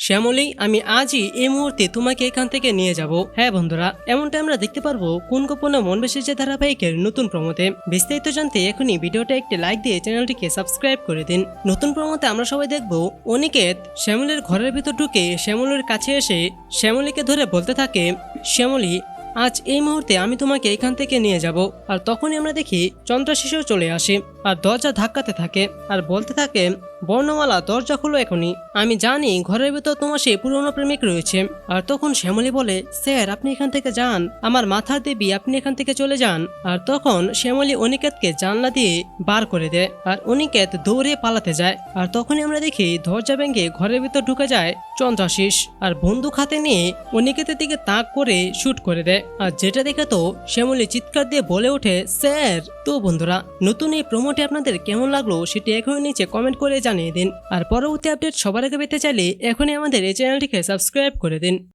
শ্যামলী, আমি আজই এই মুহূর্তে তোমাকে এখান থেকে নিয়ে যাব। হ্যাঁ বন্ধুরা, এমনটা আমরা দেখতে পারবো কোন গোপনে মন বেসেছে ধারাবাহিকের নতুন প্রমোতে। বিস্তারিত জানতে এখনই ভিডিওটা একটি লাইক দিয়ে চ্যানেলটিকে সাবস্ক্রাইব করে দিন। নতুন প্রমোতে আমরা সবাই দেখবো অনিকেত শ্যামলীর ঘরের ভিতর ঢুকে শ্যামলীর কাছে এসে শ্যামলীকে ধরে বলতে থাকে, শ্যামলী, আজ এই মুহূর্তে আমি তোমাকে এখান থেকে নিয়ে যাব। আর তখনই আমরা দেখি চন্দ্রাশিসও চলে আসে আর দরজা ধাক্কাতে থাকে আর বলতে থাকে, বর্ণমালা, দরজা খুলো এখনই। আমি জানি ঘরের ভেতর তোমার সেই পুরনো প্রেমিক রয়েছে। আর তখন শ্যামলী বলে, স্যার আপনি এখান থেকে যান, আমার মাথার দেবী, আপনি এখান থেকে চলে যান। আর তখন শ্যামলী অনিকেতকে জানলা দিয়ে বার করে দেয় আর অনিকেত দৌড়ে পালাতে যায়। আর তখনই আমরা দেখি দরজা ভেঙে ঘরের ভিতর ঢুকে যায় চন্দ্রাশিস আর বন্দুক হাতে নিয়ে অনিকেতের দিকে তাক করে শুট করে দেয়। আর যেটা দেখে তো শ্যামলী চিৎকার দিয়ে বলে ওঠে, স্যার। তো বন্ধুরা, নতুন এই প্রোমোটি আপনাদের কেমন লাগলো সেটি এখনই নিচে কমেন্ট করে জানিয়ে দিন। আর পরবর্তী আপডেট সবার আগে পেতে চাইলে এখনই আমাদের এই চ্যানেলটিকে সাবস্ক্রাইব করে দিন।